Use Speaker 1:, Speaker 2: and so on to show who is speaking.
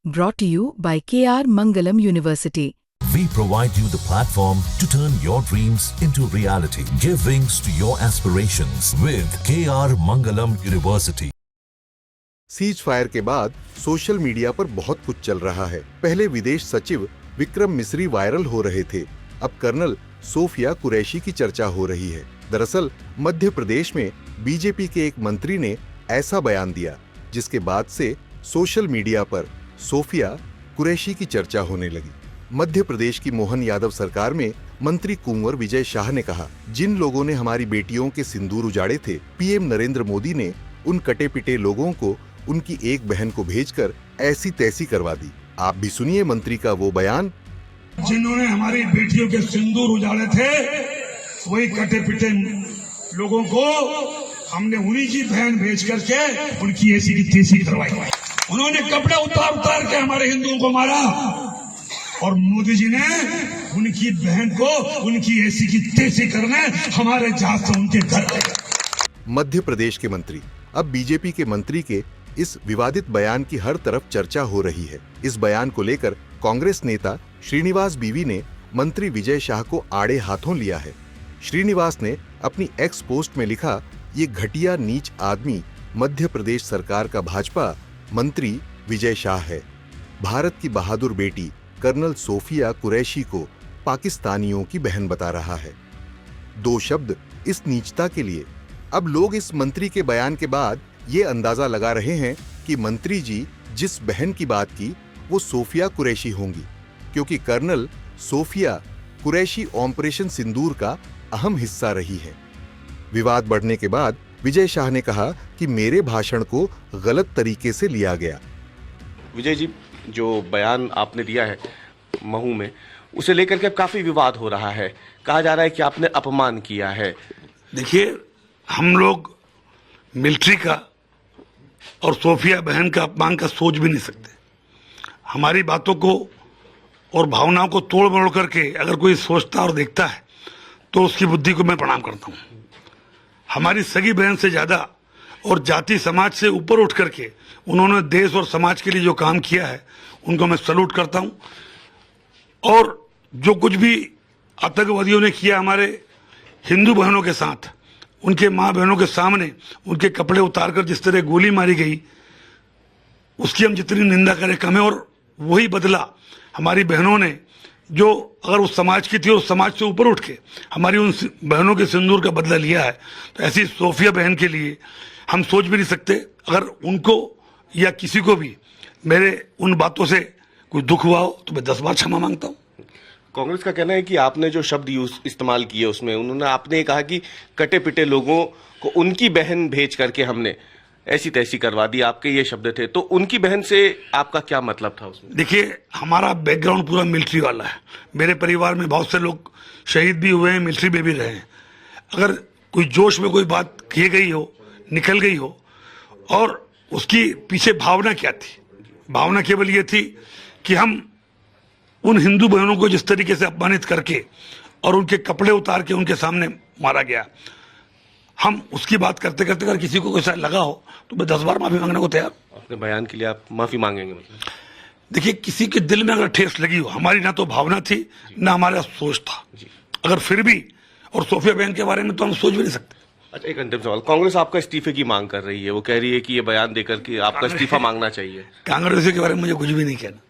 Speaker 1: Brought to you by KR Mangalam University.
Speaker 2: We provide you the platform to turn your dreams into reality. Give wings to your aspirations with KR Mangalam University.
Speaker 3: Cease fire के बाद social media पर बहुत कुछ चल रहा है। पहले विदेश सचिव विक्रम मिस्री वायरल हो रहे थे, अब कर्नल सोफिया कुरैशी की चर्चा हो रही है। दरअसल मध्य प्रदेश में बीजेपी के एक मंत्री ने ऐसा बयान दिया जिसके बाद से सोशल मीडिया पर सोफिया कुरैशी की चर्चा होने लगी। मध्य प्रदेश की मोहन यादव सरकार में मंत्री कुंवर विजय शाह ने कहा, जिन लोगों ने हमारी बेटियों के सिंदूर उजाड़े थे, पीएम नरेंद्र मोदी ने उन कटे पिटे लोगों को उनकी एक बहन को भेजकर ऐसी तैसी करवा दी। आप भी सुनिए मंत्री का वो बयान।
Speaker 4: जिन्होंने हमारी बेटियों के सिंदूर उजाड़े थे, वही कटे पिटे लोगों को हमने उन्हीं की बहन भेज करके उनकी ऐसी की तैसी करवाई। उन्होंने कपड़े उतार उतार के हमारे हिंदुओं को मारा और मोदी जी ने उनकी बहन को उनकी ऐसी की तैसी करने हमारे जहाज से उनके घर गए।
Speaker 3: मध्य प्रदेश के मंत्री, अब बीजेपी के मंत्री के इस विवादित बयान की हर तरफ चर्चा हो रही है। इस बयान को लेकर कांग्रेस नेता श्रीनिवास बीवी ने मंत्री विजय शाह को आड़े हाथों लिया है। श्रीनिवास ने अपनी एक्स पोस्ट में लिखा, ये घटिया नीच आदमी मध्य प्रदेश सरकार का भाजपा मंत्री विजय शाह है। भारत की बहादुर बेटी कर्नल सोफिया कुरैशी को पाकिस्तानियों की बहन बता रहा है। दो शब्द इस नीचता के लिए। अब लोग इस मंत्री के बयान के बाद ये अंदाजा लगा रहे हैं कि मंत्री जी जिस बहन की बात की वो सोफिया कुरैशी होंगी, क्योंकि कर्नल सोफिया कुरैशी ऑपरेशन सिंदूर का अहम हिस्सा रही है। विवाद बढ़ने के बाद विजय शाह ने कहा कि मेरे भाषण को गलत तरीके से लिया गया।
Speaker 5: विजय जी, जो बयान आपने दिया है महू में, उसे लेकर के काफी विवाद हो रहा है। कहा जा रहा है कि आपने अपमान किया है।
Speaker 4: देखिए, हम लोग मिलिट्री का और सोफिया बहन का अपमान का सोच भी नहीं सकते। हमारी बातों को और भावनाओं को तोड़ मरोड़ करके अगर कोई सोचता और देखता है तो उसकी बुद्धि को मैं प्रणाम करता हूँ। हमारी सगी बहन से ज्यादा और जाति समाज से ऊपर उठ करके उन्होंने देश और समाज के लिए जो काम किया है उनको मैं सैल्यूट करता हूँ। और जो कुछ भी आतंकवादियों ने किया हमारे हिंदू बहनों के साथ, उनके माँ बहनों के सामने उनके कपड़े उतारकर जिस तरह गोली मारी गई, उसकी हम जितनी निंदा करें कम है। और वही बदला हमारी बहनों ने, जो अगर उस समाज की थी, उस समाज से ऊपर उठ के हमारी उन बहनों के सिंदूर का बदला लिया है। तो ऐसी सोफिया बहन के लिए हम सोच भी नहीं सकते। अगर उनको या किसी को भी मेरे उन बातों से कोई दुख हुआ हो तो मैं 10 बार क्षमा मांगता हूँ।
Speaker 5: कांग्रेस का कहना है कि आपने जो शब्द इस्तेमाल किए उसमें आपने कहा कि कटे पिटे लोगों को उनकी बहन भेज करके हमने ऐसी तैसी करवा दी, आपके ये शब्द थे। तो उनकी बहन से आपका क्या मतलब था उसमें?
Speaker 4: देखिए, हमारा बैकग्राउंड पूरा मिलिट्री वाला है। मेरे परिवार में बहुत से लोग शहीद भी हुए हैं, मिलिट्री में भी रहे हैं। अगर कोई जोश में कोई बात की गई हो, निकल गई हो, और उसकी पीछे भावना क्या थी? भावना केवल ये थी कि हम उन हिंदू बहनों को जिस तरीके से अपमानित करके और उनके कपड़े उतार के उनके सामने मारा गया, हम उसकी बात करते करते अगर किसी को कोई लगा हो तो मैं 10 बार माफी मांगने को तैयार।
Speaker 5: अपने बयान के लिए आप माफी मांगेंगे मतलब?
Speaker 4: देखिए, किसी के दिल में अगर ठेस लगी हो, हमारी ना तो भावना थी ना हमारा सोच था। अगर फिर भी, और सोफिया बहन के बारे में तो हम सोच भी नहीं सकते।
Speaker 5: अच्छा, एक अंतिम सवाल। कांग्रेस आपका इस्तीफे की मांग कर रही है। वो कह रही है कि ये बयान देकर कि आपका इस्तीफा मांगना चाहिए।
Speaker 4: कांग्रेस के बारे में मुझे कुछ भी नहीं कहना।